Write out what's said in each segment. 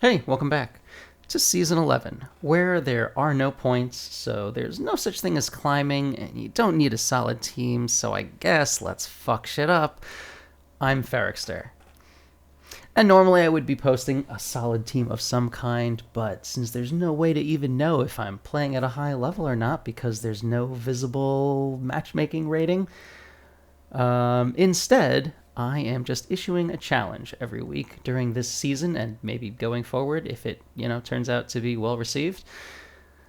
Hey, welcome back to Season 11, where there are no points, so there's no such thing as climbing, and you don't need a solid team, so I guess let's fuck shit up. I'm Ferrikster. And normally I would be posting a solid team of some kind, but since there's no way to even know if I'm playing at a high level or not because there's no visible matchmaking rating, instead, I am just issuing a challenge every week during this season and maybe going forward if it, turns out to be well received.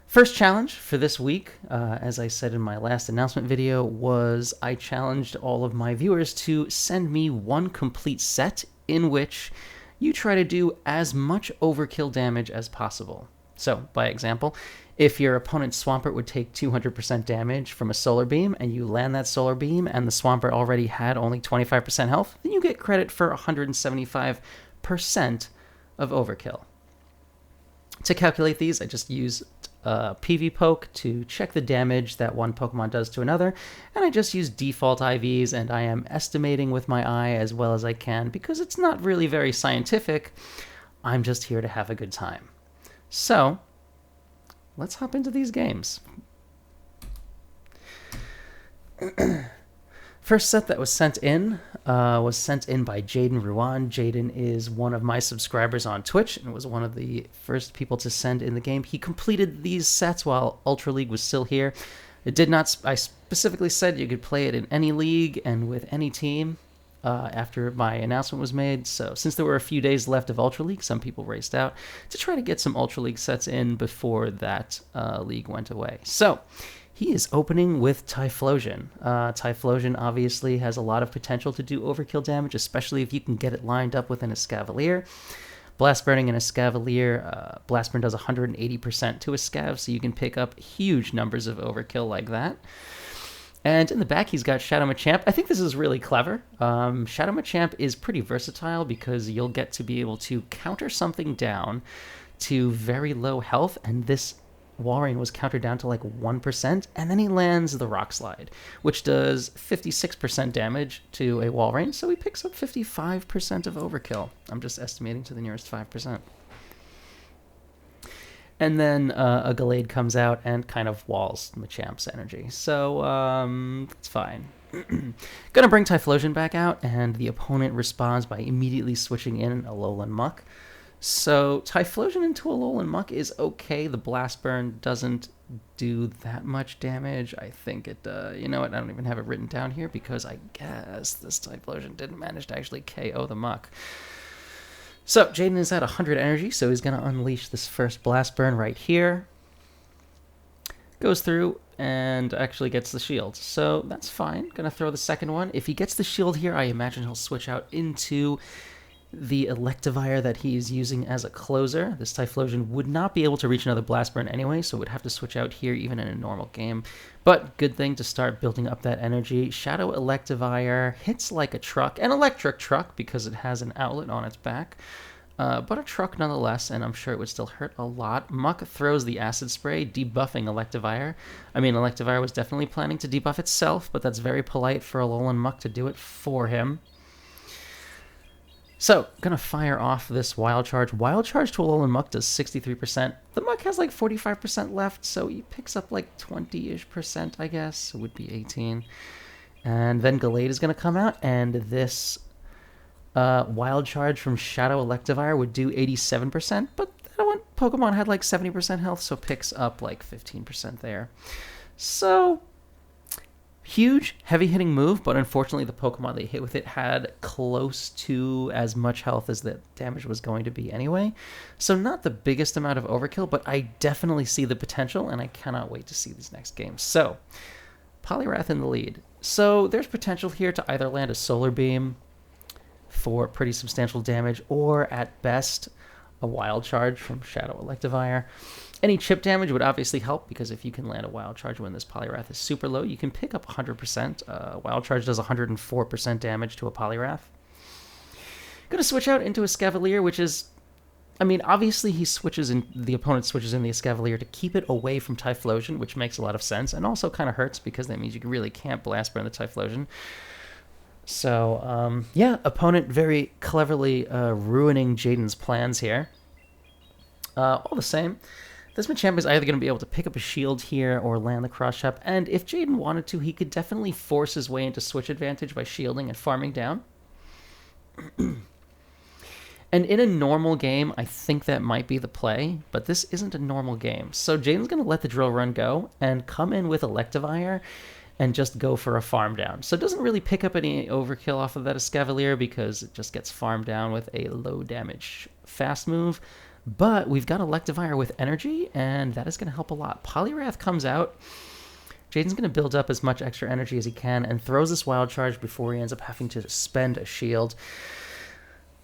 First challenge for this week, as I said in my last announcement video, was I challenged all of my viewers to send me one complete set in which you try to do as much overkill damage as possible. So, by example, if your opponent's Swampert would take 200% damage from a Solar Beam and you land that Solar Beam and the Swampert already had only 25% health, then you get credit for 175% of Overkill. To calculate these, I just use PV Poke to check the damage that one Pokemon does to another, and I just use default IVs, and I am estimating with my eye as well as I can because it's not really very scientific. I'm just here to have a good time. So, let's hop into these games. First set that was sent in by Jaden Ruan. Jaden is one of my subscribers on Twitch and was one of the first people to send in the game. He completed these sets while Ultra League was still here. It did not. I specifically said you could play it in any league and with any team. After my announcement was made. So since there were a few days left of Ultra League, some people raced out to try to get some Ultra League sets in before that league went away. So he is opening with Typhlosion. Typhlosion obviously has a lot of potential to do overkill damage, especially if you can get it lined up with an Escavalier. Blast Burning in a Escavalier, Blast Burn does 180% to a Scav, so you can pick up huge numbers of overkill like that. And in the back, he's got Shadow Machamp. I think this is really clever. Shadow Machamp is pretty versatile because you'll get to be able to counter something down to very low health, and this Walrein was countered down to like 1%, and then he lands the Rock Slide, which does 56% damage to a Walrein, so he picks up 55% of overkill. I'm just estimating to the nearest 5%. And then a Gallade comes out and kind of walls Machamp's energy. So, it's fine. Gonna bring Typhlosion back out, and the opponent responds by immediately switching in Alolan Muck. So, Typhlosion into Alolan Muck is okay. The Blast Burn doesn't do that much damage. I think it, you know what, I don't even have it written down here because I guess this Typhlosion didn't manage to actually KO the Muck. So, Jaden is at 100 energy, so he's going to unleash this first Blast Burn right here. Goes through and actually gets the shield. So, that's fine. Going to throw the second one. If he gets the shield here, I imagine he'll switch out into the Electivire that he's using as a closer. This Typhlosion would not be able to reach another Blast Burn anyway, so would have to switch out here even in a normal game. But good thing to start building up that energy. Shadow Electivire hits like a truck, an electric truck because it has an outlet on its back. But a truck nonetheless, and I'm sure it would still hurt a lot. Muck throws the Acid Spray, debuffing Electivire. I mean, Electivire was definitely planning to debuff itself, but that's very polite for Alolan Muck to do it for him. So, gonna fire off this Wild Charge. Wild Charge to Alolan Muck does 63%. The Muck has like 45% left, so he picks up like 20-ish%, I guess. It would be 18. And then Gallade is gonna come out, and this Wild Charge from Shadow Electivire would do 87%, but that one Pokemon had like 70% health, so picks up like 15% there. So, huge, heavy-hitting move, but unfortunately the Pokemon they hit with it had close to as much health as the damage was going to be anyway. So not the biggest amount of overkill, but I definitely see the potential, and I cannot wait to see these next games. So, Poliwrath in the lead. So there's potential here to either land a Solar Beam for pretty substantial damage, or at best, a Wild Charge from Shadow Electivire. Any chip damage would obviously help, because if you can land a Wild Charge when this Poliwrath is super low, you can pick up 100%. Wild Charge does 104% damage to a Poliwrath. Gonna switch out into a Escavalier, which is... I mean, obviously the opponent switches in the Escavalier to keep it away from Typhlosion, which makes a lot of sense, and also kind of hurts, because that means you really can't Blast Burn the Typhlosion. So, yeah, opponent very cleverly ruining Jaden's plans here. All the same, this Machamp is either going to be able to pick up a shield here or land the cross chop, and if Jaden wanted to, he could definitely force his way into switch advantage by shielding and farming down. And in a normal game, I think that might be the play, but this isn't a normal game. So Jaden's going to let the drill run go and come in with Electivire and just go for a farm down. So it doesn't really pick up any overkill off of that Escavalier because it just gets farmed down with a low damage fast move. But we've got Electivire with energy, and that is going to help a lot. Poliwrath comes out. Jaden's going to build up as much extra energy as he can and throws this Wild Charge before he ends up having to spend a shield.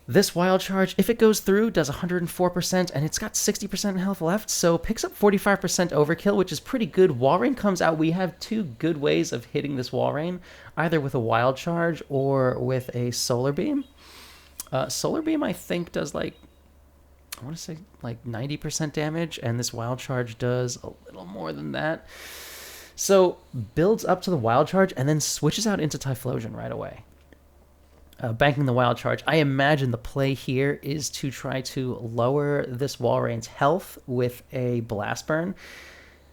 This Wild Charge, if it goes through, does 104%, and it's got 60% health left, so picks up 45% overkill, which is pretty good. Walrein comes out. We have two good ways of hitting this Walrein, either with a Wild Charge or with a Solar Beam. Solar Beam, I think, does I want to say 90% damage, and this Wild Charge does a little more than that. So builds up to the Wild Charge and then switches out into Typhlosion right away. Banking the Wild Charge. I imagine the play here is to try to lower this Walrein's health with a Blast Burn.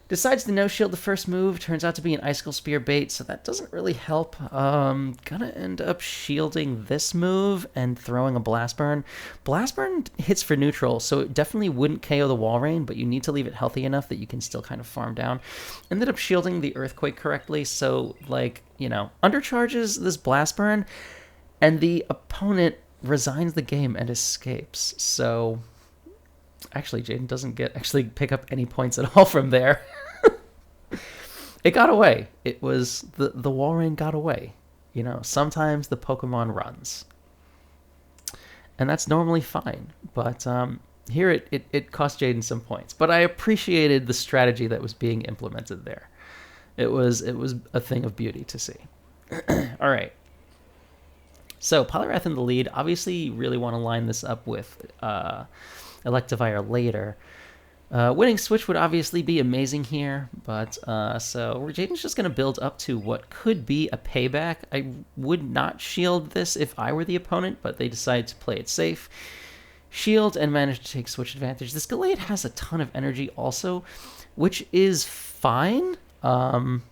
Decides to no-shield the first move. Turns out to be an Icicle Spear bait, so that doesn't really help. Gonna end up shielding this move and throwing a Blast Burn. Blast Burn hits for neutral, so it definitely wouldn't KO the Walrein, but you need to leave it healthy enough that you can still kind of farm down. Ended up shielding the Earthquake correctly, so, undercharges this Blast Burn, and the opponent resigns the game and escapes. So, actually, Jaden doesn't pick up any points at all from there. It got away. It was the Walrein got away. Sometimes the Pokemon runs, and that's normally fine. But here it cost Jaden some points. But I appreciated the strategy that was being implemented there. It was a thing of beauty to see. All right. So, Poliwrath in the lead. Obviously, you really want to line this up with Electivire later. Winning switch would obviously be amazing here, but so Jaden's just going to build up to what could be a payback. I would not shield this if I were the opponent, but they decided to play it safe. Shield and manage to take switch advantage. This Gallade has a ton of energy also, which is fine. Typhlosion's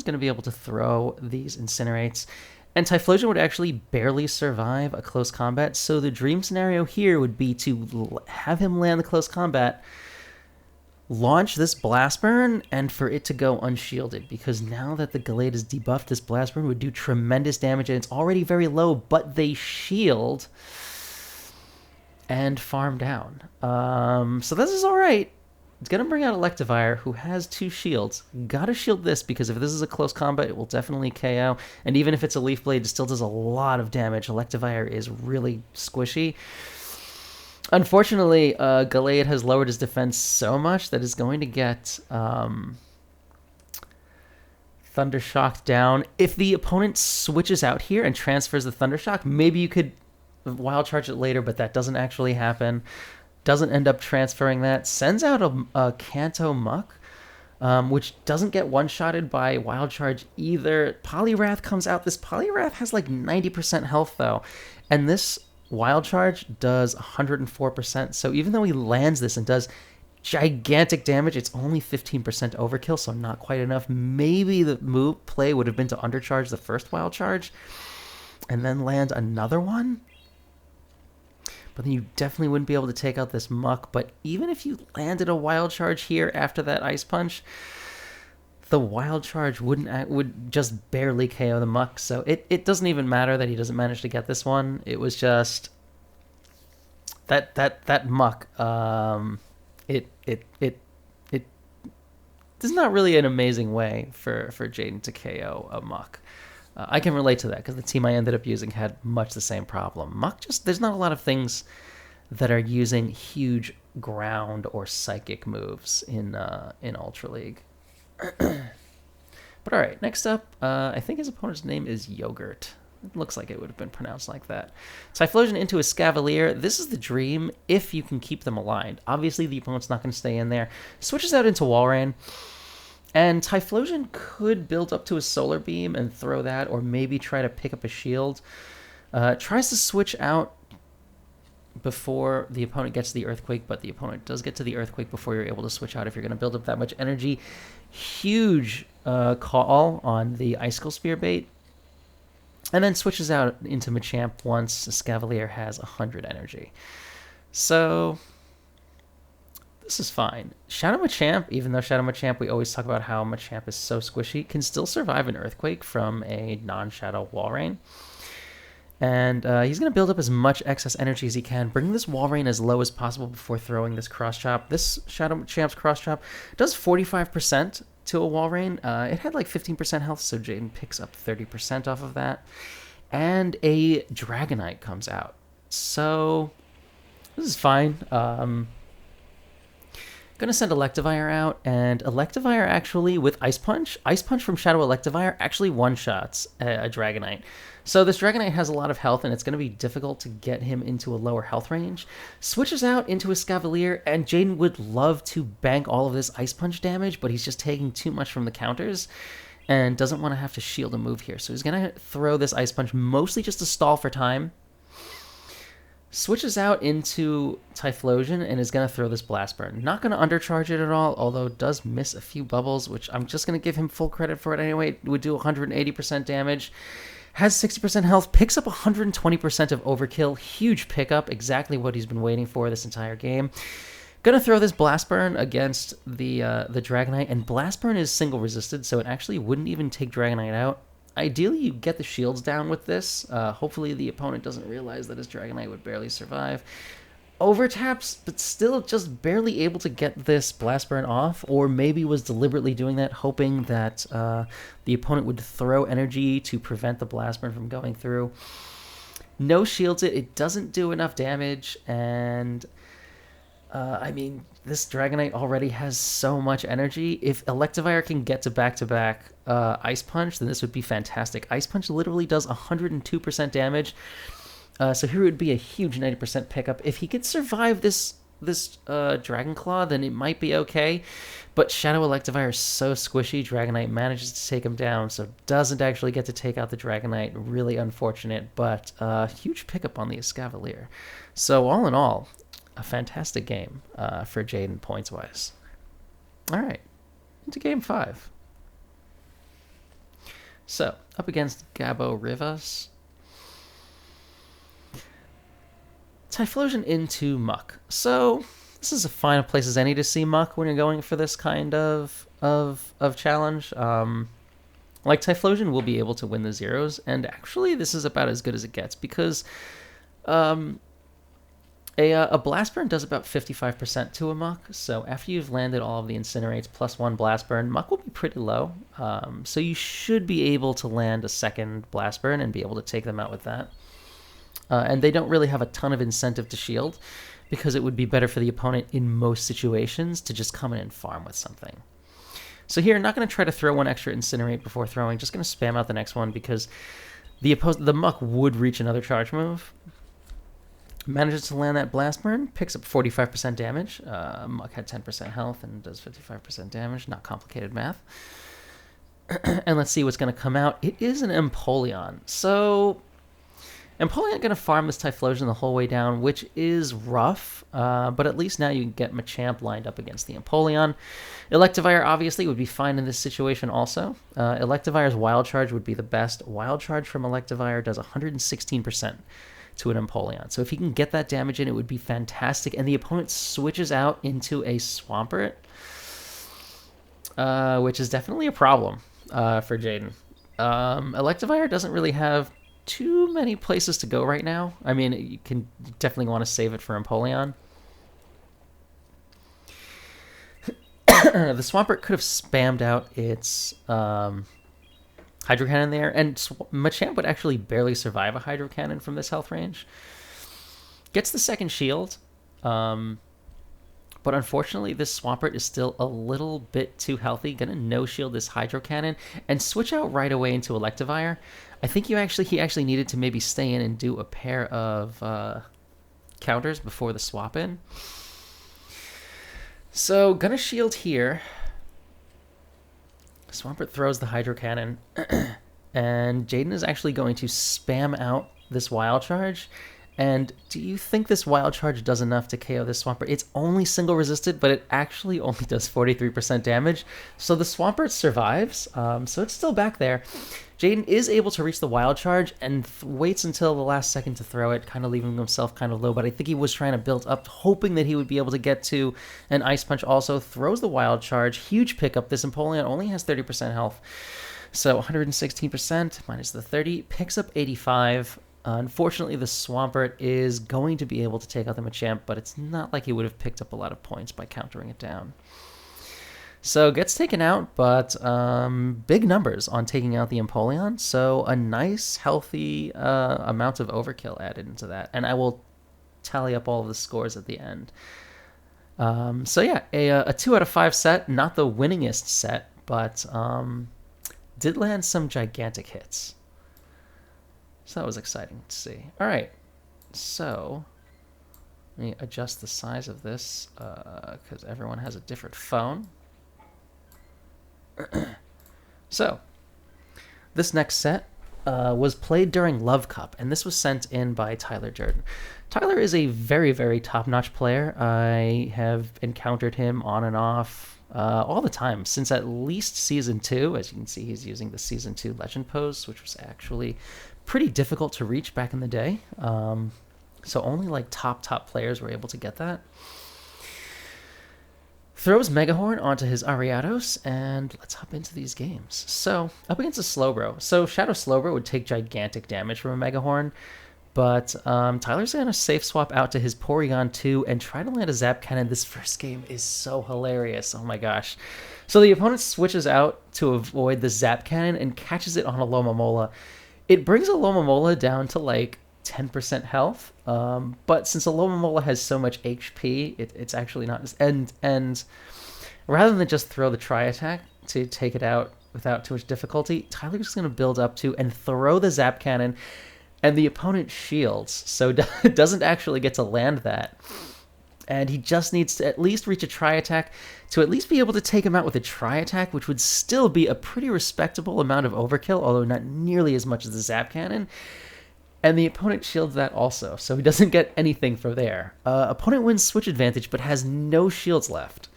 going to be able to throw these Incinerates. And Typhlosion would actually barely survive a close combat, so the dream scenario here would be to have him land the close combat, launch this Blast Burn, and for it to go unshielded, because now that the Gallade is debuffed, this Blast Burn would do tremendous damage, and it's already very low, but they shield and farm down. So this is alright. It's going to bring out Electivire, who has two shields. Gotta shield this, because if this is a close combat, it will definitely KO. And even if it's a Leaf Blade, it still does a lot of damage. Electivire is really squishy. Unfortunately, Gallade has lowered his defense so much that it's going to get Thundershocked down. If the opponent switches out here and transfers the Thundershock, maybe you could Wild Charge it later, but that doesn't actually happen. Doesn't end up transferring that. Sends out a Kanto Muck, which doesn't get one-shotted by Wild Charge either. Poliwrath comes out. This Poliwrath has 90% health, though. And this Wild Charge does 104%. So even though he lands this and does gigantic damage, it's only 15% overkill, so not quite enough. Maybe the move play would have been to undercharge the first Wild Charge and then land another one. But then you definitely wouldn't be able to take out this Muck. But even if you landed a Wild Charge here after that Ice Punch, the Wild Charge would just barely KO the Muck. So it doesn't even matter that he doesn't manage to get this one. It was just that Muck. It there's not really an amazing way for Jaden to KO a Muck. I can relate to that because the team I ended up using had much the same problem. Muck there's not a lot of things that are using huge ground or psychic moves in Ultra League. But all right, next up, I think his opponent's name is Yogurt. It looks like it would have been pronounced like that. Typhlosion into a Scavalier. This is the dream if you can keep them aligned. Obviously, the opponent's not going to stay in there. Switches out into Walrein. And Typhlosion could build up to a Solar Beam and throw that, or maybe try to pick up a shield. Tries to switch out, before the opponent gets to the Earthquake, but the opponent does get to the Earthquake before you're able to switch out if you're going to build up that much energy. Huge call on the Icicle Spear bait. And then switches out into Machamp once Escavalier has 100 energy. So this is fine. Shadow Machamp, even though Shadow Machamp, we always talk about how Machamp is so squishy, can still survive an Earthquake from a non-Shadow Walrein. And he's going to build up as much excess energy as he can, bring this Walrein as low as possible before throwing this Cross Chop. This Shadow Machamp's Cross Chop does 45% to a Walrein. It had like 15% health, so Jaden picks up 30% off of that. And a Dragonite comes out. So this is fine. Gonna send Electivire out, and Electivire actually with Ice Punch from Shadow Electivire actually one-shots a Dragonite. So this Dragonite has a lot of health, and it's going to be difficult to get him into a lower health range. Switches out into a Escavalier, and Jaden would love to bank all of this Ice Punch damage, but he's just taking too much from the counters and doesn't want to have to shield a move here. So he's going to throw this Ice Punch mostly just to stall for time. Switches out into Typhlosion and is going to throw this Blast Burn. Not going to undercharge it at all, although does miss a few bubbles, which I'm just going to give him full credit for it anyway. It would do 180% damage. Has 60% health, picks up 120% of Overkill. Huge pickup, exactly what he's been waiting for this entire game. Gonna throw this Blast Burn against the Dragonite, and Blast Burn is single resisted, so it actually wouldn't even take Dragonite out. Ideally, you get the shields down with this. Hopefully the opponent doesn't realize that his Dragonite would barely survive. Overtaps, but still just barely able to get this Blast Burn off, or maybe was deliberately doing that, hoping that the opponent would throw energy to prevent the Blast Burn from going through. No shields it. It doesn't do enough damage, and I mean, this Dragonite already has so much energy. If Electivire can get to back-to-back Ice Punch, then this would be fantastic. Ice Punch literally does 102% damage. So here would be a huge 90% pickup. If he could survive this Dragon Claw, then it might be okay. But Shadow Electivire is so squishy, Dragonite manages to take him down, so doesn't actually get to take out the Dragonite. Really unfortunate, but huge pickup on the Escavalier. So all in all, a fantastic game for Jaden points-wise. All right, into Game 5. So, up against Gabo Rivas. Typhlosion into Muck. So this is as fine a place as any to see Muck when you're going for this kind of challenge. Like Typhlosion will be able to win the zeros, and actually this is about as good as it gets because a Blast Burn does about 55% to a Muck. So after you've landed all of the Incinerates plus one Blast Burn, Muck will be pretty low. So you should be able to land a second Blast Burn and be able to take them out with that. And they don't really have a ton of incentive to shield because it would be better for the opponent in most situations to just come in and farm with something. So here, not going to try to throw one extra Incinerate before throwing, just going to spam out the next one because the Muck would reach another charge move. Manages to land that Blast Burn, picks up 45% damage. Muck had 10% health and does 55% damage. Not complicated math. And let's see what's going to come out. It is an Empoleon. So Empoleon going to farm this Typhlosion the whole way down, which is rough, but at least now you can get Machamp lined up against the Empoleon. Electivire obviously would be fine in this situation also. Electivire's Wild Charge would be the best. Wild Charge from Electivire does 116% to an Empoleon. So if he can get that damage in, it would be fantastic. And the opponent switches out into a Swampert, which is definitely a problem for Jaden. Electivire doesn't really have too many places to go right now. I mean, you can definitely want to save it for Empoleon. The Swampert could have spammed out its Hydro Cannon there, and Machamp would actually barely survive a Hydro Cannon from this health range. Gets the second shield, but unfortunately this Swampert is still a little bit too healthy. Gonna no-shield this Hydro Cannon and switch out right away into Electivire. I think he actually needed to maybe stay in and do a pair of counters before the swap in. So, gonna shield here. Swampert throws the Hydro Cannon, and Jaden is actually going to spam out this Wild Charge And do you think this Wild Charge does enough to KO this Swampert? It's only single resisted, but it actually only does 43% damage. So the Swampert survives, so it's still back there. Jaden is able to reach the Wild Charge and waits until the last second to throw it, kind of leaving himself kind of low. But I think he was trying to build up, hoping that he would be able to get to an Ice Punch also. Throws the Wild Charge. Huge pickup. This Empoleon only has 30% health. So 116% minus the 30. Picks up 85. Unfortunately, the Swampert is going to be able to take out the Machamp, but it's not like he would have picked up a lot of points by countering it down. So gets taken out, but big numbers on taking out the Empoleon. So a nice, healthy amount of overkill added into that. And I will tally up all of the scores at the end. So yeah, a 2 out of 5 set. Not the winningest set, but did land some gigantic hits. So that was exciting to see. All right, so let me adjust the size of this because everyone has a different phone. So, this next set was played during Love Cup, and this was sent in by Tyler Jordan. Tyler is a very, very top-notch player. I have encountered him on and off all the time since at least Season 2. As you can see, he's using the Season 2 Legend pose, which was actually pretty difficult to reach back in the day. So only like top players were able to get that. Throws Megahorn onto his Ariados, and let's hop into these games. So, up against a Slowbro. So, Shadow Slowbro would take gigantic damage from a Megahorn, but Tyler's going to safe swap out to his Porygon 2 and try to land a Zap Cannon. This first game is so hilarious. Oh my gosh. So, the opponent switches out to avoid the Zap Cannon and catches it on a Lomomola. It brings a Lomomola down to like 10% health, but since a Lomomola has so much HP, it's actually not. And rather than just throw the Tri-Attack to take it out without too much difficulty, Tyler's just going to build up to and throw the Zap Cannon, and the opponent shields, so doesn't actually get to land that. And he just needs to at least reach a Tri-Attack to at least be able to take him out with a Tri-Attack, which would still be a pretty respectable amount of overkill, although not nearly as much as the Zap Cannon. And the opponent shields that also, so he doesn't get anything from there. Opponent wins switch advantage, but has no shields left.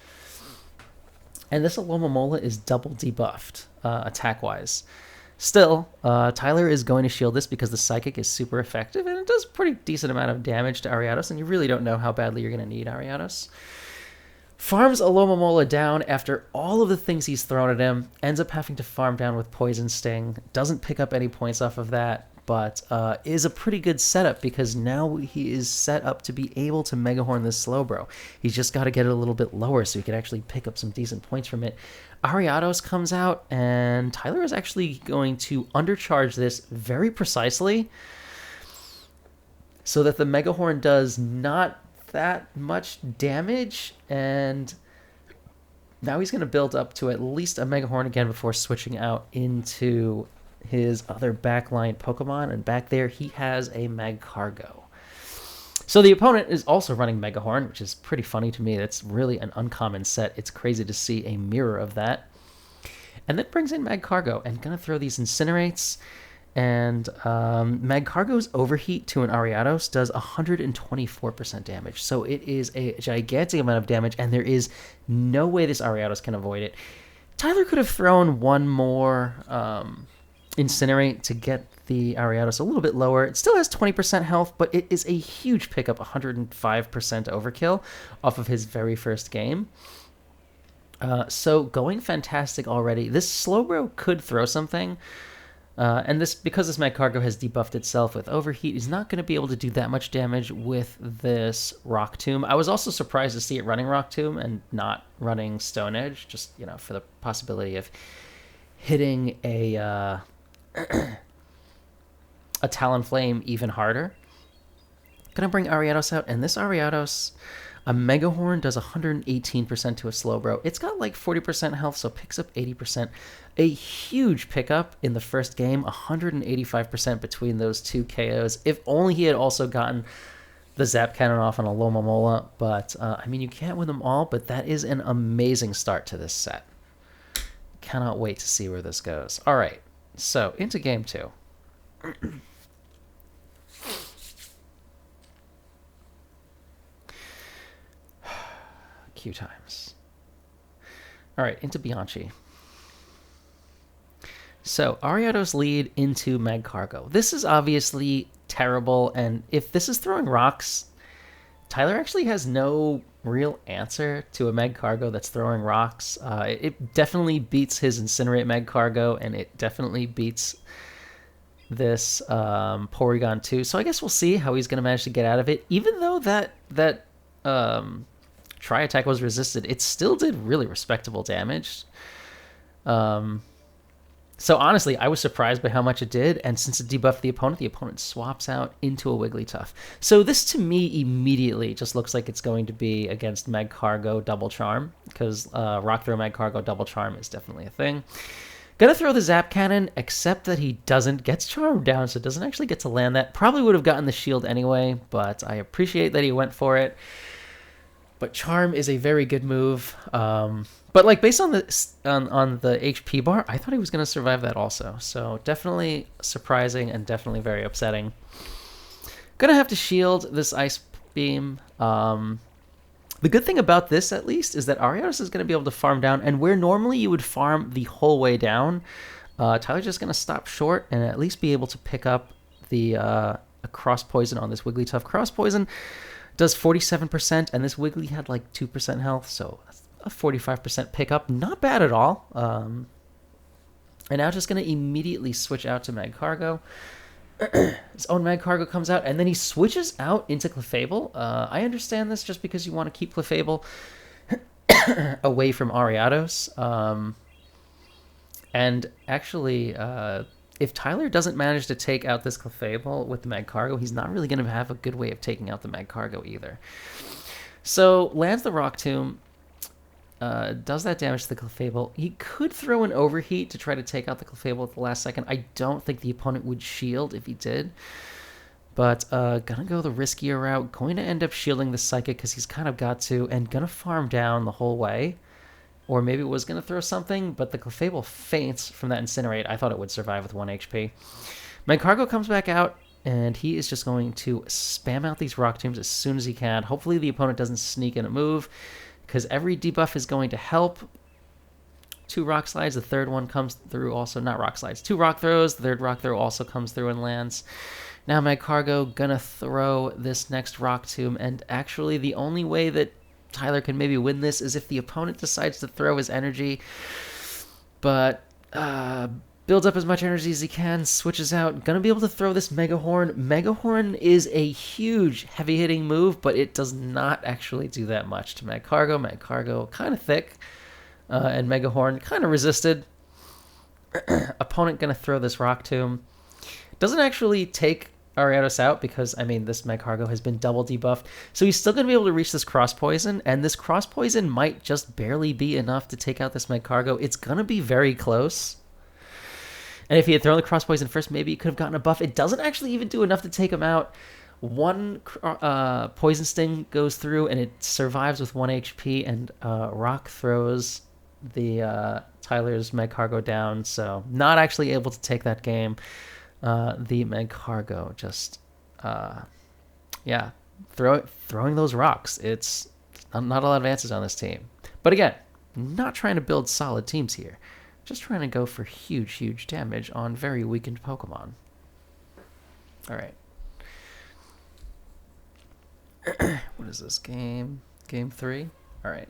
And this Alomomola is double debuffed, attack-wise. Still, Tyler is going to shield this because the Psychic is super effective, and it does a pretty decent amount of damage to Ariados, and you really don't know how badly you're going to need Ariados. Farms Alomomola down after all of the things he's thrown at him, ends up having to farm down with Poison Sting, doesn't pick up any points off of that, but is a pretty good setup because now he is set up to be able to Megahorn this Slowbro. He's just got to get it a little bit lower so he can actually pick up some decent points from it. Ariados comes out, and Tyler is actually going to undercharge this very precisely so that the Megahorn does not that much damage, and now he's going to build up to at least a Megahorn again before switching out into his other backline Pokemon, and back there he has a Magcargo. So the opponent is also running Megahorn, which is pretty funny to me. That's really an uncommon set. It's crazy to see a mirror of that. And then brings in Magcargo, and gonna throw these Incinerates, and Magcargo's Overheat to an Ariados does 124% damage. So it is a gigantic amount of damage, and there is no way this Ariados can avoid it. Tyler could have thrown one more Incinerate to get the Ariados a little bit lower. It still has 20% health, but it is a huge pickup, 105% overkill off of his very first game. So going fantastic already. This Slowbro could throw something, and this because this Magcargo has debuffed itself with Overheat, is not going to be able to do that much damage with this Rock Tomb. I was also surprised to see it running Rock Tomb and not running Stone Edge, just for the possibility of hitting a Talonflame even harder. Gonna bring Ariados out, and this Ariados, a Megahorn does 118% to a Slowbro. It's got like 40% health, so picks up 80%. A huge pickup in the first game, 185% between those two KOs. If only he had also gotten the Zap Cannon off on a Lomomola, but I mean, you can't win them all, but that is an amazing start to this set. Cannot wait to see where this goes. All right. So, into game 2. few times. All right, into Bianchi. So, Ariados lead into Magcargo. This is obviously terrible, and if this is throwing rocks, Tyler actually has no real answer to a Magcargo that's throwing rocks. It definitely beats his Incinerate Magcargo, and it definitely beats this Porygon too. So I guess we'll see how he's going to manage to get out of it. Even though that Tri-Attack was resisted, it still did really respectable damage. So honestly, I was surprised by how much it did, and since it debuffed the opponent swaps out into a Wigglytuff. So this, to me, immediately just looks like it's going to be against Magcargo Double Charm, because Rock Throw Magcargo Double Charm is definitely a thing. Gonna throw the Zap Cannon, except that he gets Charmed down, so doesn't actually get to land that. Probably would have gotten the shield anyway, but I appreciate that he went for it. But Charm is a very good move. But like based on the on the HP bar, I thought he was going to survive that also. So definitely surprising and definitely very upsetting. Gonna have to shield this Ice Beam. The good thing about this, at least, is that Ariados is going to be able to farm down, and where normally you would farm the whole way down, Tyler's just going to stop short and at least be able to pick up the a Cross Poison on this Wigglytuff. Cross Poison does 47%, and this Wiggly had like 2% health, so that's a 45% pickup. Not bad at all. And now just going to immediately switch out to Magcargo. His own Magcargo comes out, and then he switches out into Clefable. I understand this just because you want to keep Clefable away from Ariados. And actually, if Tyler doesn't manage to take out this Clefable with the Magcargo, he's not really going to have a good way of taking out the Magcargo either. So, lands the Rock Tomb. Does that damage to the Clefable. He could throw an Overheat to try to take out the Clefable at the last second. I don't think the opponent would shield if he did. But gonna go the riskier route. Going to end up shielding the Psychic because he's kind of got to. And gonna farm down the whole way. Or maybe it was gonna throw something, but the Clefable faints from that Incinerate. I thought it would survive with 1 HP. Magcargo comes back out, and he is just going to spam out these Rock Tombs as soon as he can. Hopefully the opponent doesn't sneak in a move, because every debuff is going to help. 2 Rock Slides, the third one comes through also, not Rock Slides, 2 Rock Throws, the third Rock Throw also comes through and lands. Now Magcargo gonna throw this next Rock Tomb, and actually the only way that Tyler can maybe win this is if the opponent decides to throw his energy, but builds up as much energy as he can, switches out, gonna be able to throw this Mega Horn. Mega Horn is a huge heavy-hitting move, but it does not actually do that much to Magcargo. Magcargo kind of thick, and Mega Horn kind of resisted. Opponent gonna throw this Rock Tomb. Doesn't actually take Ariados out because, I mean, this Magcargo has been double debuffed, so he's still gonna be able to reach this Cross Poison, and this Cross Poison might just barely be enough to take out this Magcargo. It's gonna be very close. And if he had thrown the Cross Poison first, maybe he could have gotten a buff. It doesn't actually even do enough to take him out. 1 Poison Sting goes through, and it survives with 1 HP, and Rock throws the Tyler's Magcargo down, so not actually able to take that game. The Magcargo just, throwing those rocks. It's not a lot of answers on this team. But again, not trying to build solid teams here. Just trying to go for huge, huge damage on very weakened Pokemon. All right. What is this game? Game 3? All right.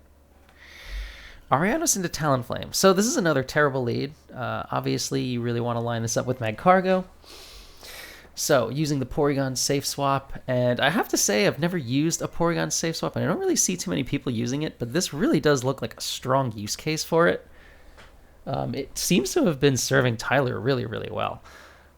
Ariados into Talonflame. So this is another terrible lead. Obviously, you really want to line this up with Magcargo. So, using the Porygon Safe Swap, and I have to say I've never used a Porygon Safe Swap, and I don't really see too many people using it, but this really does look like a strong use case for it. It seems to have been serving Tyler really, really well.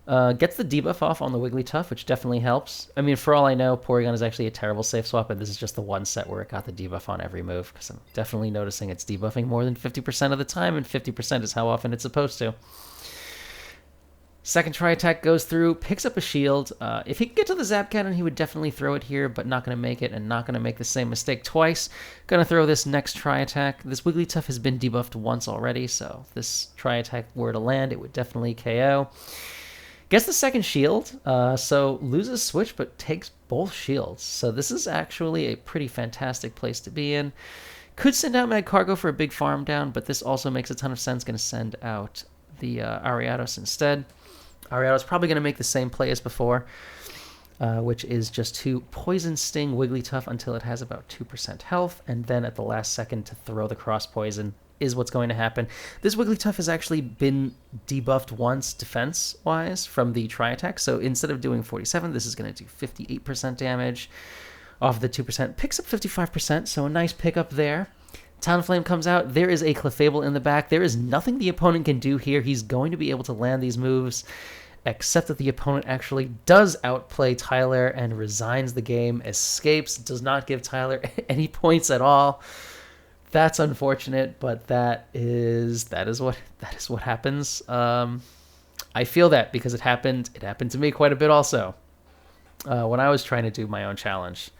Gets the debuff off on the Wigglytuff, which definitely helps. I mean, for all I know, Porygon is actually a terrible safe swap, and this is just the one set where it got the debuff on every move, because I'm definitely noticing it's debuffing more than 50% of the time, and 50% is how often it's supposed to. Second Tri-Attack goes through, picks up a shield. If he could get to the Zap Cannon, he would definitely throw it here, but not going to make it, and not going to make the same mistake twice. Going to throw this next Tri-Attack. This Wigglytuff has been debuffed once already, so if this Tri-Attack were to land, it would definitely KO. Gets the second shield, so loses switch, but takes both shields. So this is actually a pretty fantastic place to be in. Could send out Mag Cargo for a big farm down, but this also makes a ton of sense. Going to send out the Ariados instead. Ariados probably going to make the same play as before, which is just to Poison Sting Wigglytuff until it has about 2% health, and then at the last second to throw the Cross Poison is what's going to happen. This Wigglytuff has actually been debuffed once defense-wise from the Tri-Attack, so instead of doing 47, this is going to do 58% damage off the 2%. Picks up 55%, so a nice pickup there. Talonflame comes out. There is a Clefable in the back. There is nothing the opponent can do here. He's going to be able to land these moves, except that the opponent actually does outplay Tyler and resigns the game, escapes, does not give Tyler any points at all. That's unfortunate, but that is what happens. I feel that because it happened to me quite a bit also. When I was trying to do my own challenge,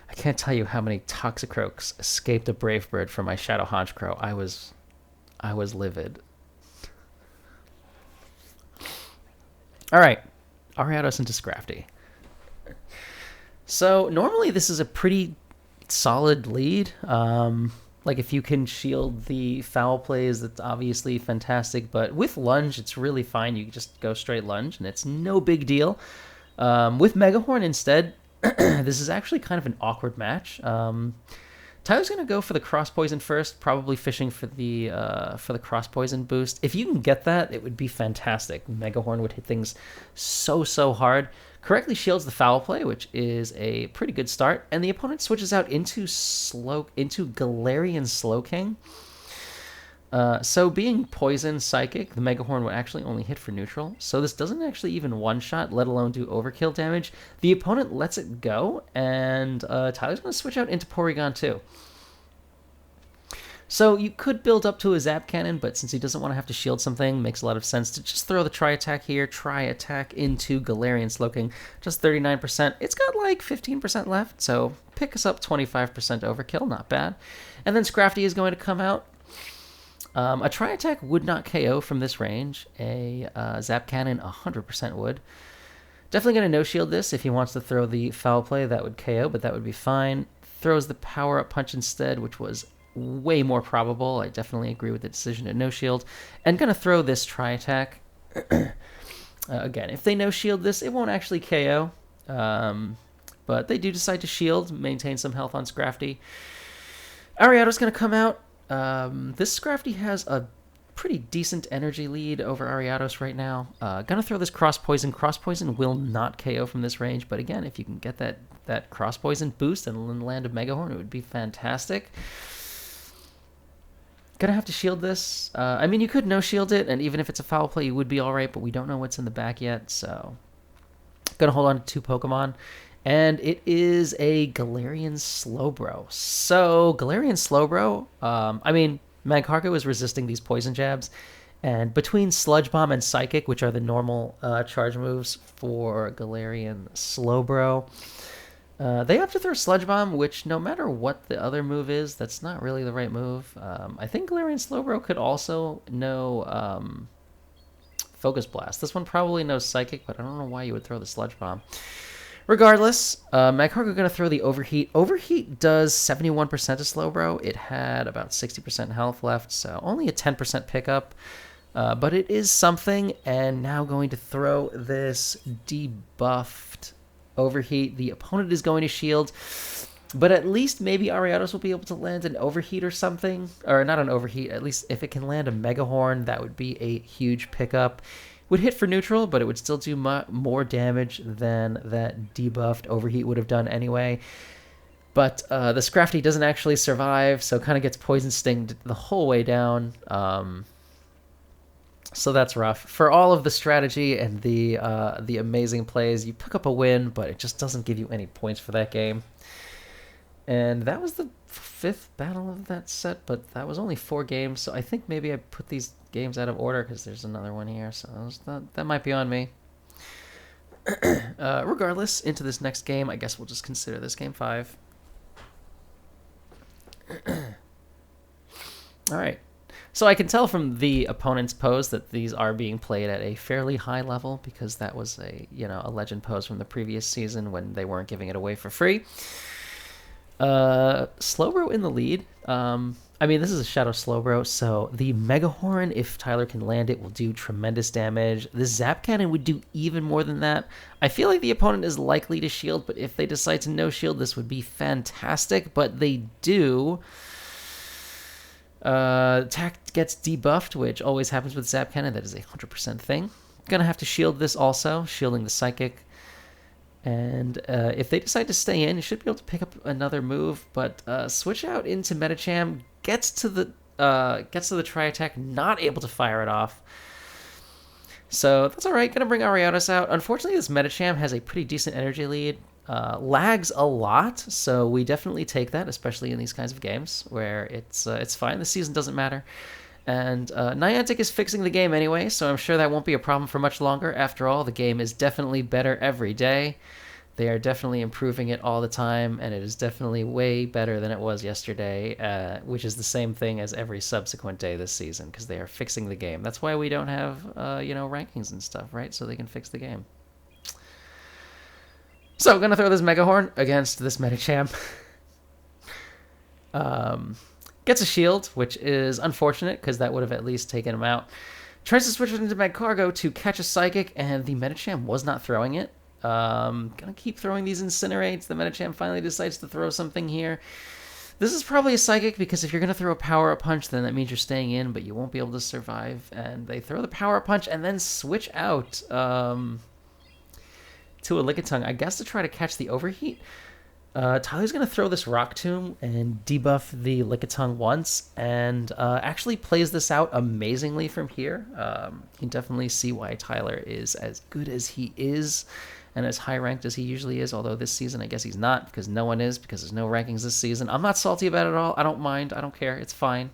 I can't tell you how many Toxicroaks escaped a Brave Bird from my Shadow Honchkrow. I was livid. All right, Ariados into Scrafty. So normally this is a pretty solid lead. Like if you can shield the foul plays, that's obviously fantastic. But with Lunge, it's really fine. You just go straight Lunge, and it's no big deal. With Megahorn instead, this is actually kind of an awkward match. Tyler's going to go for the Cross Poison first, probably fishing for the Cross Poison boost. If you can get that, it would be fantastic. Megahorn would hit things so hard. Correctly shields the foul play, which is a pretty good start, and the opponent switches out into Galarian Slowking. So being Poison Psychic, the Megahorn would actually only hit for neutral, so this doesn't actually even one-shot, let alone do overkill damage. The opponent lets it go, and Tyler's going to switch out into Porygon too. So you could build up to a Zap Cannon, but since he doesn't want to have to shield something, makes a lot of sense to just throw the Tri-Attack here, Tri-Attack into Galarian Slowking, just 39%. It's got like 15% left, so pick us up 25% overkill, not bad. And then Scrafty is going to come out. A Tri-Attack would not KO from this range. A Zap Cannon 100% would. Definitely going to no-shield this. If he wants to throw the foul play, that would KO, but that would be fine. Throws the Power-Up Punch instead, which was way more probable. I definitely agree with the decision to no-shield. And going to throw this Tri-Attack. Again, if they no-shield this, it won't actually KO. But they do decide to shield, maintain some health on Scrafty. Ariado's going to come out. This Scrafty has a pretty decent energy lead over Ariados right now. Gonna throw this Cross Poison. Cross Poison will not KO from this range, but again, if you can get that Cross Poison boost and land a Megahorn, it would be fantastic. Gonna have to shield this. I mean, you could no-shield it, and even if it's a foul play, you would be alright, but we don't know what's in the back yet, so... Gonna hold on to 2 Pokemon. And it is a Galarian Slowbro. So, Galarian Slowbro, I mean, Magcargo is resisting these poison jabs. And between Sludge Bomb and Psychic, which are the normal charge moves for Galarian Slowbro, they have to throw Sludge Bomb, which no matter what the other move is, that's not really the right move. I think Galarian Slowbro could also know Focus Blast. This one probably knows Psychic, but I don't know why you would throw the Sludge Bomb. Regardless, Magcargo going to throw the Overheat. Overheat does 71% to Slowbro. It had about 60% health left, so only a 10% pickup. But it is something, and now going to throw this debuffed Overheat. The opponent is going to shield, but at least maybe Ariados will be able to land an Overheat or something. Or not an Overheat, at least if it can land a Megahorn, that would be a huge pickup. Would hit for neutral, but it would still do more damage than that debuffed Overheat would have done anyway. But the Scrafty doesn't actually survive, so kind of gets Poison Stinged the whole way down. So that's rough. For all of the strategy and the amazing plays, you pick up a win, but it just doesn't give you any points for that game. And that was the 5th battle of that set, but that was only 4 games, so I think maybe I put these games out of order because there's another one here, so that might be on me. Regardless, into this next game, I guess we'll just consider this game 5. Alright, so I can tell from the opponent's pose that these are being played at a fairly high level because that was a legend pose from the previous season when they weren't giving it away for free. Slowbro in the lead. I mean, this is a Shadow Slowbro, so the Mega Horn, if Tyler can land it, will do tremendous damage. The Zap Cannon would do even more than that. I feel like the opponent is likely to shield, but if they decide to no shield, this would be fantastic, but they do. Attack gets debuffed, which always happens with Zap Cannon. That is a 100% thing. Gonna have to shield this also, shielding the Psychic. And if they decide to stay in, you should be able to pick up another move, but switch out into Medicham, gets to the Tri-Attack, not able to fire it off. So that's all right. Gonna bring Ariados out. Unfortunately, this Medicham has a pretty decent energy lead. Lags a lot, so we definitely take that, especially in these kinds of games where it's fine. The season doesn't matter. And Niantic is fixing the game anyway, so I'm sure that won't be a problem for much longer. After all, the game is definitely better every day. They are definitely improving it all the time, and it is definitely way better than it was yesterday, which is the same thing as every subsequent day this season, because they are fixing the game. That's why we don't have, rankings and stuff, right? So they can fix the game. So, gonna throw this Mega Horn against this Medicham. Gets a shield, which is unfortunate, because that would have at least taken him out. Tries to switch it into Magcargo to catch a Psychic, and the Medicham was not throwing it. Gonna keep throwing these Incinerates. The Medicham finally decides to throw something here. This is probably a Psychic, because if you're gonna throw a Power-Up Punch, then that means you're staying in, but you won't be able to survive. And they throw the Power-Up Punch, and then switch out to a Lickitung, I guess to try to catch the Overheat. Tyler's going to throw this Rock Tomb and debuff the Lickitung once, and actually plays this out amazingly from here. You can definitely see why Tyler is as good as he is and as high ranked as he usually is, although this season I guess he's not, because no one is, because there's no rankings this season. I'm not salty about it at all. I don't mind. I don't care. It's fine.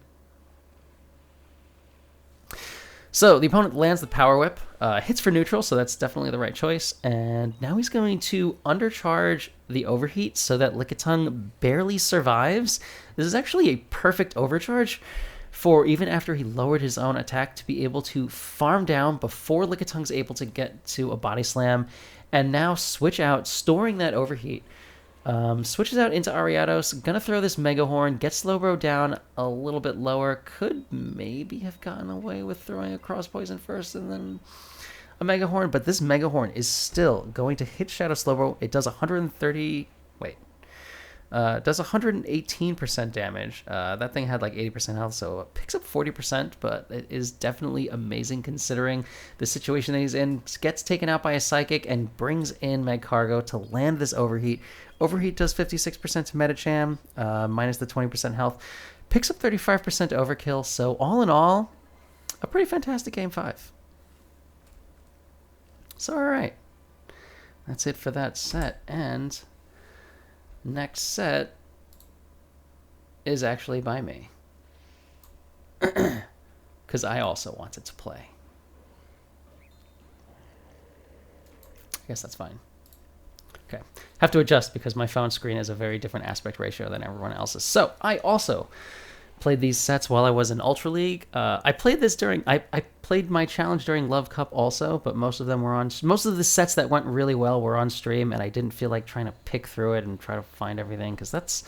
So the opponent lands the Power Whip, hits for neutral, so that's definitely the right choice. And now he's going to undercharge the Overheat so that Lickitung barely survives. This is actually a perfect overcharge for even after he lowered his own attack to be able to farm down before Lickitung's able to get to a Body Slam, and now switch out, storing that Overheat. Switches out into Ariados, gonna throw this Mega Horn, get Slowbro down a little bit lower, could maybe have gotten away with throwing a Cross Poison first and then a Mega Horn, but this Mega Horn is still going to hit Shadow Slowbro. It does 118% damage. That thing had like 80% health, so it picks up 40%, but it is definitely amazing considering the situation that he's in. Gets taken out by a Psychic and brings in Magcargo to land this Overheat. Overheat does 56% to Medicham, minus the 20% health. Picks up 35% Overkill, so all in all, a pretty fantastic Game 5. So alright, that's it for that set, and next set is actually by me. Because I also wanted to play. I guess that's fine. Okay. Have to adjust because my phone screen is a very different aspect ratio than everyone else's. So I also played these sets while I was in Ultra League. I played this during... I played my challenge during Love Cup also, but most of them were on... Most of the sets that went really well were on stream, and I didn't feel like trying to pick through it and try to find everything, because that's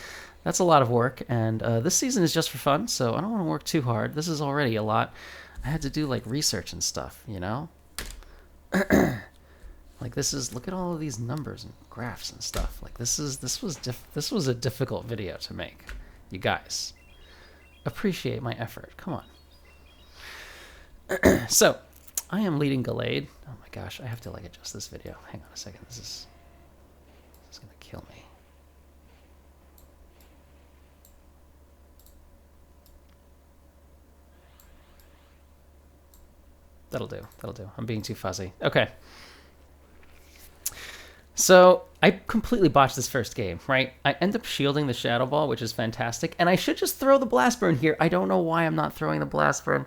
a lot of work, and this season is just for fun, so I don't want to work too hard. This is already a lot. I had to do, like, research and stuff, you know? Like, this is... Look at all of these numbers and graphs and stuff. Like, this was a difficult video to make. You guys... appreciate my effort. Come on. So, I am leading Gallade. Oh my gosh, I have to like adjust this video. Hang on a second. This is gonna kill me. That'll do. That'll do. I'm being too fuzzy. Okay. So, I completely botched this first game, right? I end up shielding the Shadow Ball, which is fantastic, and I should just throw the Blast Burn here. I don't know why I'm not throwing the Blast Burn.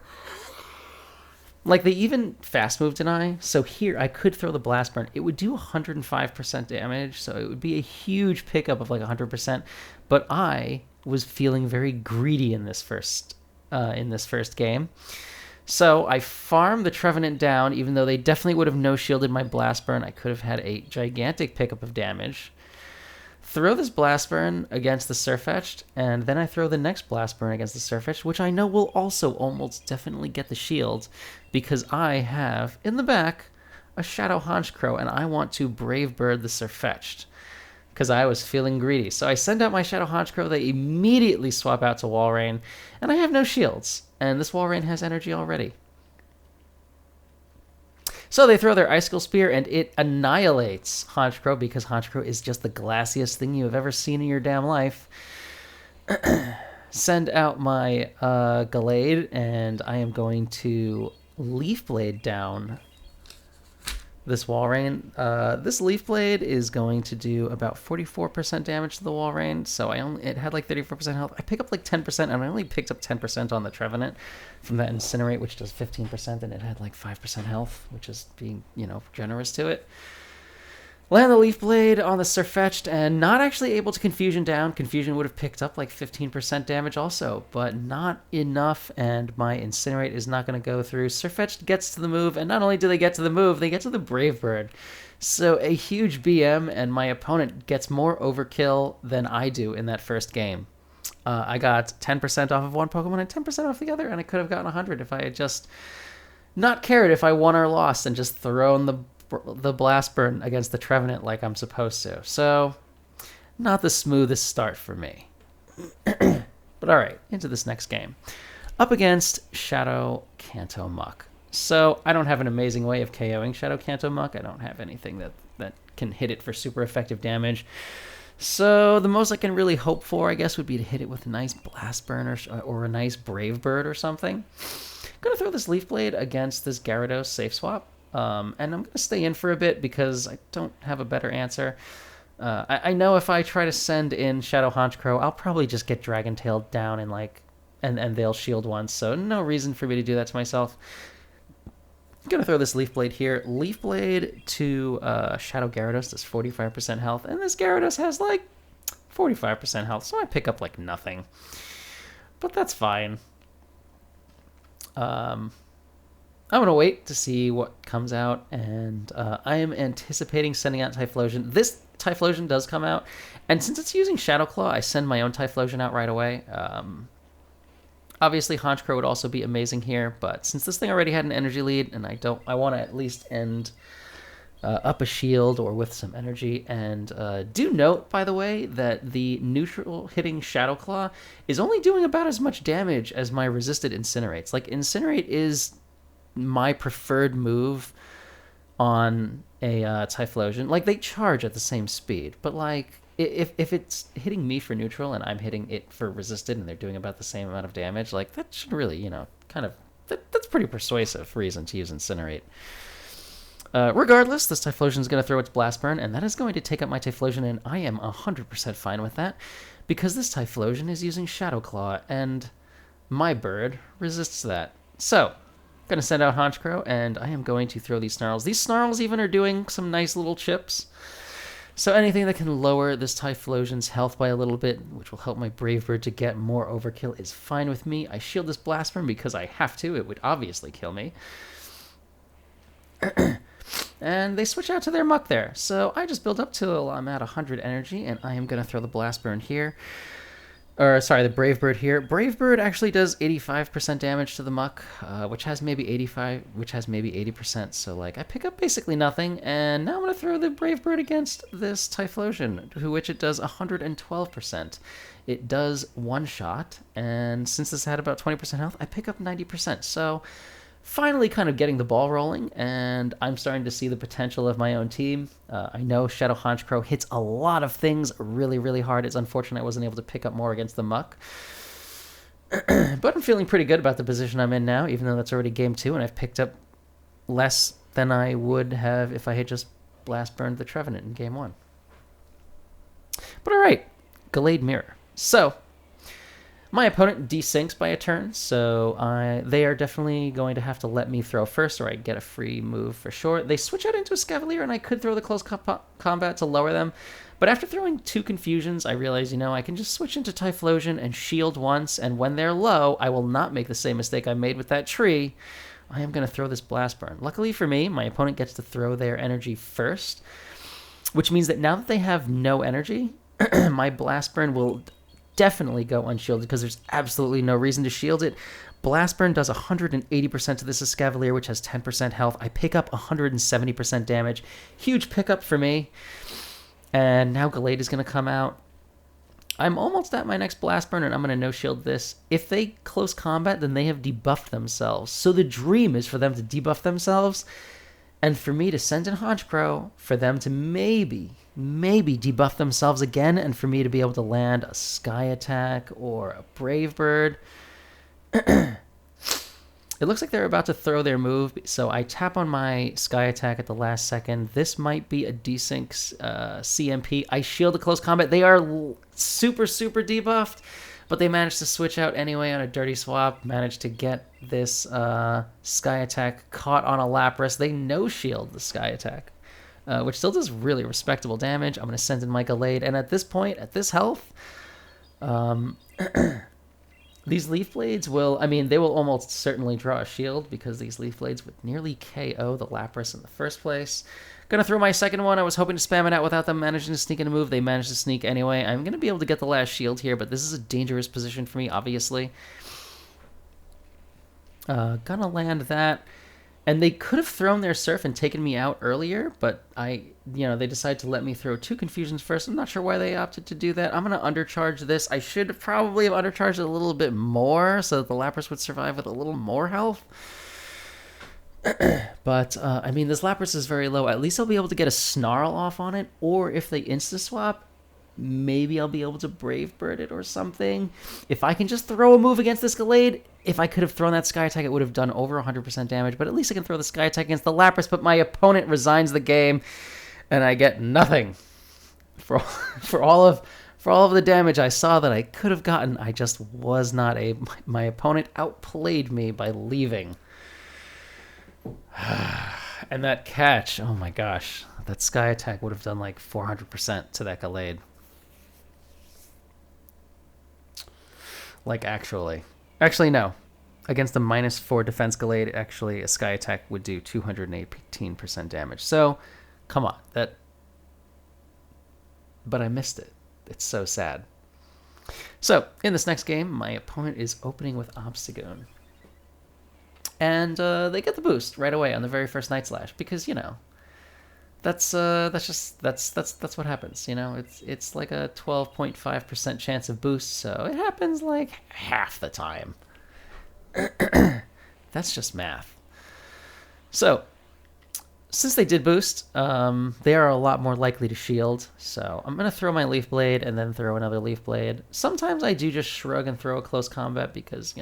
Like, they even fast move deny, so here I could throw the Blast Burn. It would do 105% damage, so it would be a huge pickup of like 100%, but I was feeling very greedy in this first game. So I farmed the Trevenant down, even though they definitely would have no-shielded my Blast Burn. I could have had a gigantic pickup of damage. throw this Blast Burn against the Sirfetch'd, and then I throw the next Blast Burn against the Sirfetch'd, which I know will also almost definitely get the shield, because I have, in the back, a Shadow Honchkrow, and I want to Brave Bird the Sirfetch'd, because I was feeling greedy. So I send out my Shadow Honchkrow, they immediately swap out to Walrein, and I have no shields, and this Walrein has energy already. So they throw their Icicle Spear, and it annihilates Honchkrow, because Honchkrow is just the glassiest thing you have ever seen in your damn life. Send out my Gallade, and I am going to Leaf Blade down this Walrein. This Leaf Blade is going to do about 44% damage to the Walrein, so it had like 34% health. I pick up like 10%, and I only picked up 10% on the Trevenant from that Incinerate, which does 15%, and it had like 5% health, which is being, generous to it. Land the Leaf Blade on the Sirfetch'd, and not actually able to Confusion down. Confusion would have picked up like 15% damage also, but not enough, and my Incinerate is not going to go through. Sirfetch'd gets to the move, and not only do they get to the move, they get to the Brave Bird. So a huge BM, and my opponent gets more Overkill than I do in that first game. I got 10% off of one Pokemon and 10% off the other, and I could have gotten 100 if I had just not cared if I won or lost and just thrown the Blast Burn against the Trevenant like I'm supposed to. So, not the smoothest start for me. But alright, into this next game. Up against Shadow Kanto Muck. So, I don't have an amazing way of KOing Shadow Kanto Muck. I don't have anything that can hit it for super effective damage. So, the most I can really hope for, I guess, would be to hit it with a nice Blast Burn or a nice Brave Bird or something. I'm going to throw this Leaf Blade against this Gyarados Safe Swap. And I'm going to stay in for a bit because I don't have a better answer. I know if I try to send in Shadow Honchkrow, I'll probably just get Dragon Tailed down and they'll shield once, so no reason for me to do that to myself. I'm going to throw this Leaf Blade here. Leaf Blade to Shadow Gyarados does 45% health, and this Gyarados has like 45% health, so I pick up like nothing. But that's fine. I'm going to wait to see what comes out, and I am anticipating sending out Typhlosion. This Typhlosion does come out, and since it's using Shadow Claw, I send my own Typhlosion out right away. Obviously, Honchkrow would also be amazing here, but since this thing already had an energy lead, and I want to at least end up a shield or with some energy. And do note, by the way, that the neutral hitting Shadow Claw is only doing about as much damage as my resisted Incinerates. Like, Incinerate is my preferred move on a Typhlosion. Like, they charge at the same speed, but like if it's hitting me for neutral and I'm hitting it for resisted and they're doing about the same amount of damage, like that should really, that's pretty persuasive reason to use Incinerate. Regardless, this Typhlosion is going to throw its Blast Burn, and that is going to take up my Typhlosion, and I am 100% fine with that, because this Typhlosion is using Shadow Claw, and my bird resists that. So, going to send out Honchkrow, and I am going to throw these Snarls. These Snarls even are doing some nice little chips. So anything that can lower this Typhlosion's health by a little bit, which will help my Brave Bird to get more Overkill, is fine with me. I shield this Blast Burn because I have to. It would obviously kill me. And they switch out to their Muck there. So I just build up till I'm at 100 energy, and I am going to throw the Blast Burn here. The Brave Bird here. Brave Bird actually does 85% damage to the Muck, which has maybe 80%. So, like, I pick up basically nothing, and now I'm going to throw the Brave Bird against this Typhlosion, to which it does 112%. It does one shot, and since this had about 20% health, I pick up 90%. So, finally kind of getting the ball rolling, and I'm starting to see the potential of my own team. I know Shadow Honchkrow hits a lot of things really, really hard. It's unfortunate I wasn't able to pick up more against the Muck. But I'm feeling pretty good about the position I'm in now, even though that's already game 2, and I've picked up less than I would have if I had just Blast Burned the Trevenant in game 1. But alright, Gallade Mirror. So, my opponent desyncs by a turn, so they are definitely going to have to let me throw first, or I get a free move for sure. They switch out into a Scavalier, and I could throw the close combat to lower them, but after throwing 2 Confusions, I realize, I can just switch into Typhlosion and shield once, and when they're low, I will not make the same mistake I made with that tree. I am going to throw this Blast Burn. Luckily for me, my opponent gets to throw their energy first, which means that now that they have no energy, My Blast Burn will definitely go unshielded because there's absolutely no reason to shield it. Blast Burn does 180% to this Escavalier, which has 10% health. I pick up 170% damage. Huge pickup for me. And now Gallade is going to come out. I'm almost at my next Blast Burn, and I'm going to no-shield this. If they close combat, then they have debuffed themselves. So the dream is for them to debuff themselves, and for me to send in Honchkrow, for them to maybe debuff themselves again, and for me to be able to land a Sky Attack or a Brave Bird. It looks like they're about to throw their move, so I tap on my Sky Attack at the last second. This might be a desync CMP. I shield the close combat. They are super debuffed, but they managed to switch out anyway on a dirty swap, managed to get this Sky Attack caught on a Lapras. They no-shield the Sky Attack, which still does really respectable damage. I'm going to send in my Gallade, and at this point, at this health... These Leaf Blades will, they will almost certainly draw a shield because these Leaf Blades would nearly KO the Lapras in the first place. Gonna throw my second one. I was hoping to spam it out without them managing to sneak in a move. They managed to sneak anyway. I'm gonna be able to get the last shield here, but this is a dangerous position for me, obviously. Gonna land that. And they could have thrown their Surf and taken me out earlier, but they decided to let me throw 2 Confusions first. I'm not sure why they opted to do that. I'm going to undercharge this. I should probably have undercharged it a little bit more so that the Lapras would survive with a little more health. But, this Lapras is very low. At least I'll be able to get a Snarl off on it, or if they Insta-swap, maybe I'll be able to Brave Bird it or something. If I can just throw a move against this Gallade, if I could have thrown that Sky Attack, it would have done over 100% damage, but at least I can throw the Sky Attack against the Lapras, but my opponent resigns the game, and I get nothing. For all of the damage I saw that I could have gotten, I just was not able. My opponent outplayed me by leaving. And that catch, oh my gosh, that Sky Attack would have done like 400% to that Gallade. Like, actually, no. Against a -4 defense Gallade, actually, a Sky Attack would do 218% damage. So, come on. But I missed it. It's so sad. So, in this next game, my opponent is opening with Obstagoon. And they get the boost right away on the very first Night Slash, because, that's what happens, It's like a 12.5% chance of boost, so it happens like half the time. That's just math. So, since they did boost, they are a lot more likely to shield, so I'm going to throw my Leaf Blade and then throw another Leaf Blade. Sometimes I do just shrug and throw a close combat because,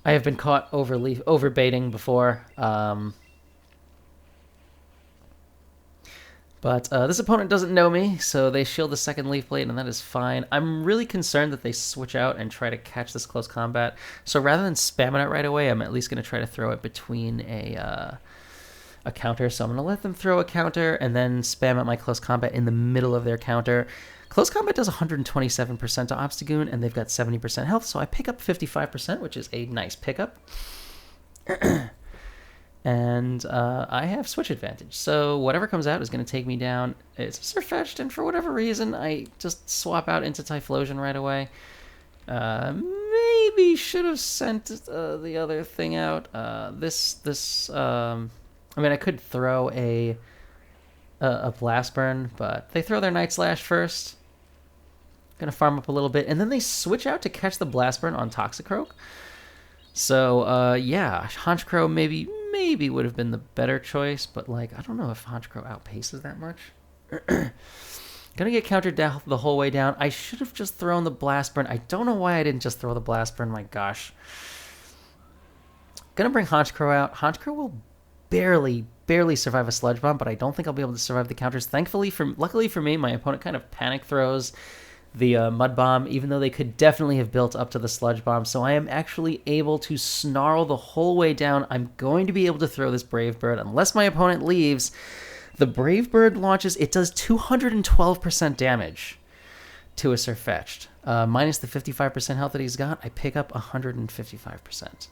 I have been caught over baiting before. But this opponent doesn't know me, so they shield the second Leaf Blade, and that is fine. I'm really concerned that they switch out and try to catch this close combat. So rather than spamming it right away, I'm at least going to try to throw it between a counter. So I'm going to let them throw a counter and then spam at my close combat in the middle of their counter. Close combat does 127% to Obstagoon, and they've got 70% health, so I pick up 55%, which is a nice pickup. And I have switch advantage, so whatever comes out is going to take me down. It's Surfetched, and for whatever reason, I just swap out into Typhlosion right away. Maybe should have sent the other thing out. I could throw a Blast Burn, but they throw their Night Slash first. Gonna farm up a little bit, and then they switch out to catch the Blast Burn on Toxicroak. So, Honchkrow maybe would have been the better choice, but, I don't know if Honchkrow outpaces that much. Gonna get countered down the whole way down. I should have just thrown the Blast Burn. I don't know why I didn't just throw the Blast Burn, my gosh. Gonna bring Honchkrow out. Honchkrow will barely survive a Sludge Bomb, but I don't think I'll be able to survive the counters. Luckily for me, my opponent kind of panic throws the Mud Bomb, even though they could definitely have built up to the Sludge Bomb. So I am actually able to snarl the whole way down. I'm going to be able to throw this Brave Bird unless my opponent leaves. The Brave Bird launches. It does 212% damage to a Surfetched. Minus the 55% health that he's got, I pick up 155%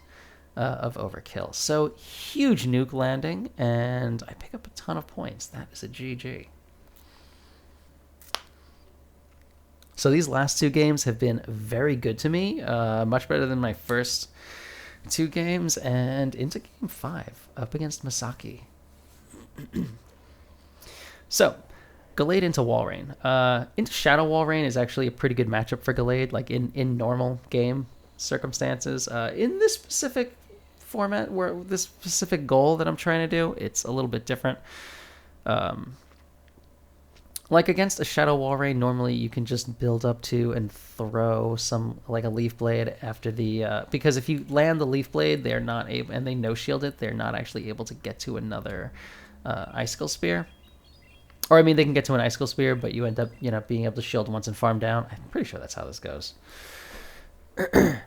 of Overkill. So huge nuke landing, and I pick up a ton of points. That is a GG. So these last 2 games have been very good to me, much better than my first 2 games, and into game 5 up against Masaki. So, Gallade into Walrein. Into Shadow Walrein is actually a pretty good matchup for Gallade, like in normal game circumstances. In this specific format, where this specific goal that I'm trying to do, it's a little bit different. Like against a Shadow Walrein, normally you can just build up to and throw some, like a Leaf Blade after the... because if you land the Leaf Blade, they're not able, and they no-shield it, they're not actually able to get to another Icicle Spear. Or, I mean, they can get to an Icicle Spear, but you end up, being able to shield once and farm down. I'm pretty sure that's how this goes. They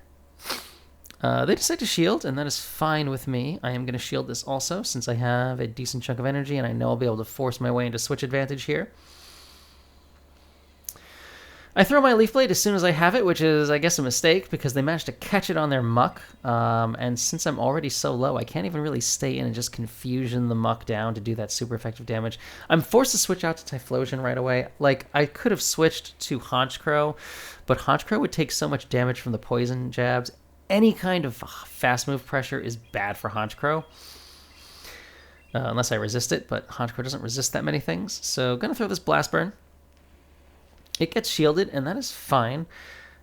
decide to shield, and that is fine with me. I am going to shield this also, since I have a decent chunk of energy, and I know I'll be able to force my way into switch advantage here. I throw my Leaf Blade as soon as I have it, which is, I guess, a mistake, because they managed to catch it on their Muck, and since I'm already so low, I can't even really stay in and just confusion the Muck down to do that super effective damage. I'm forced to switch out to Typhlosion right away. Like, I could have switched to Honchkrow, but Honchkrow would take so much damage from the poison jabs. Any kind of fast move pressure is bad for Honchkrow, unless I resist it, but Honchkrow doesn't resist that many things, so gonna throw this Blast Burn. It gets shielded, and that is fine.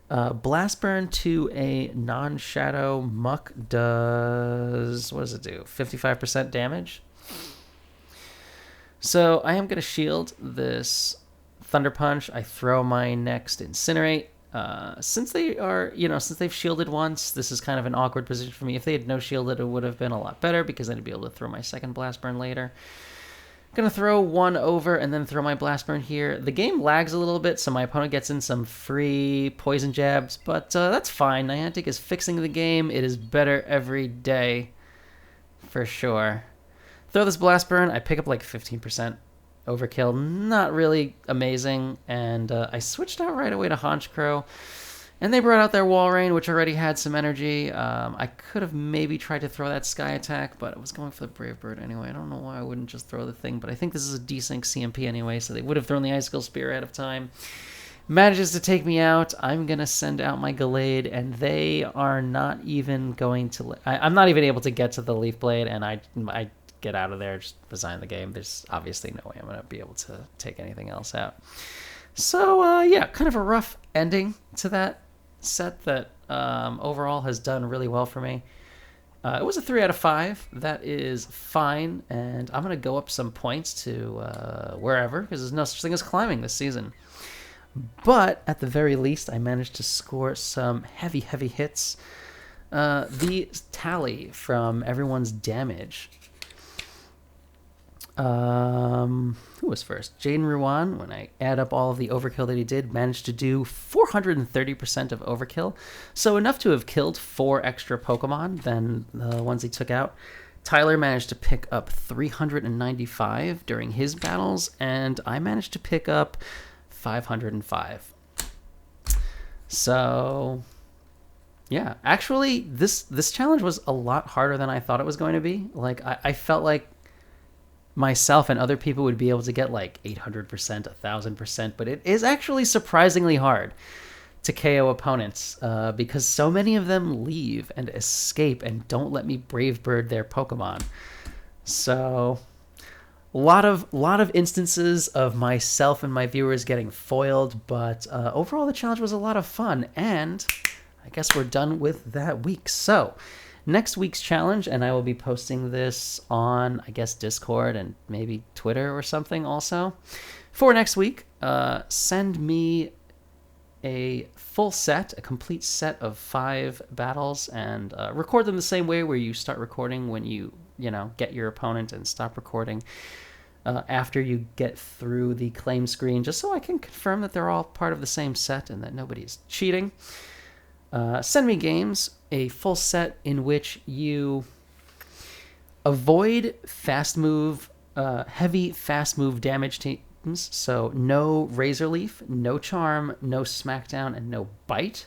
Blast Burn to a non-shadow Muck does... what does it do? 55% damage. So I am going to shield this Thunder Punch. I throw my next Incinerate. Since they are, since they've shielded once, this is kind of an awkward position for me. If they had no shielded, it would have been a lot better, because then I'd be able to throw my second Blast Burn later. Gonna throw one over and then throw my Blast Burn here. The game lags a little bit, so my opponent gets in some free poison jabs, but that's fine. Niantic is fixing the game. It is better every day, for sure. Throw this Blast Burn. I pick up like 15% overkill. Not really amazing, and I switched out right away to Honchkrow. And they brought out their Walrein, which already had some energy. I could have maybe tried to throw that Sky Attack, but I was going for the Brave Bird anyway. I don't know why I wouldn't just throw the thing, but I think this is a desync CMP anyway, so they would have thrown the Icicle Spear ahead of time. Manages to take me out. I'm going to send out my Gallade, and they are not even going to... I'm not even able to get to the Leaf Blade, and I get out of there, just resign the game. There's obviously no way I'm going to be able to take anything else out. So, yeah, kind of a rough ending to that set that overall has done really well for me. It was a 3 out of 5. That is fine, and I'm going to go up some points to wherever, because there's no such thing as climbing this season. But at the very least, I managed to score some heavy, heavy hits. The tally from everyone's damage. Who was first? Jaden Ruan, when I add up all of the overkill that he did, managed to do 430% of overkill. So enough to have killed 4 extra Pokemon than the ones he took out. Tyler managed to pick up 395 during his battles, and I managed to pick up 505. So, yeah. Actually, this challenge was a lot harder than I thought it was going to be. Like, I felt like myself and other people would be able to get like 800%, 1,000%, but it is actually surprisingly hard to KO opponents because so many of them leave and escape and don't let me Brave Bird their Pokemon. So a lot of instances of myself and my viewers getting foiled, but overall the challenge was a lot of fun, and I guess we're done with that week. So next week's challenge, and I will be posting this on, I guess, Discord and maybe Twitter or something also. For next week, send me a full set, a complete set of 5 battles, and record them the same way where you start recording when you get your opponent and stop recording after you get through the claim screen, just so I can confirm that they're all part of the same set and that nobody's cheating. Send me games, a full set in which you avoid fast move, heavy fast move damage teams. So no Razor Leaf, no Charm, no Smackdown, and no Bite.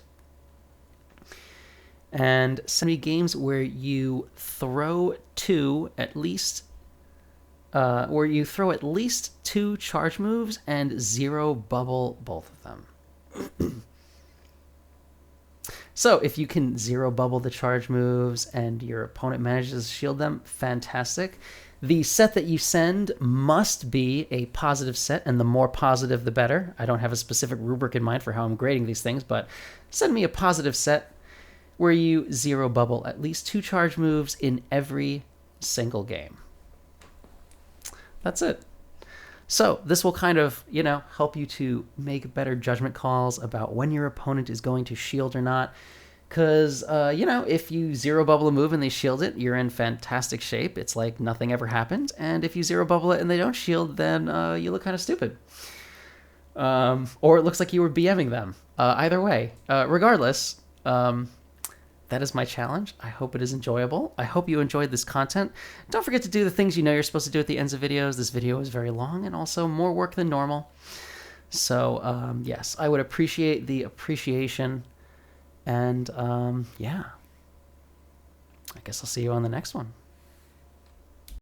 And send me games where you throw at least 2 charge moves and 0 bubble both of them. So if you can zero bubble the charge moves and your opponent manages to shield them, fantastic. The set that you send must be a positive set, and the more positive, the better. I don't have a specific rubric in mind for how I'm grading these things, but send me a positive set where you zero bubble at least 2 charge moves in every single game. That's it. So this will kind of, help you to make better judgment calls about when your opponent is going to shield or not. Because, if you zero bubble a move and they shield it, you're in fantastic shape. It's like nothing ever happened. And if you zero bubble it and they don't shield, then you look kind of stupid. Or it looks like you were BMing them. Either way. Regardless, that is my challenge. I hope it is enjoyable. I hope you enjoyed this content. Don't forget to do the things you know you're supposed to do at the ends of videos. This video is very long and also more work than normal. So, yes, I would appreciate the appreciation. And, yeah, I guess I'll see you on the next one.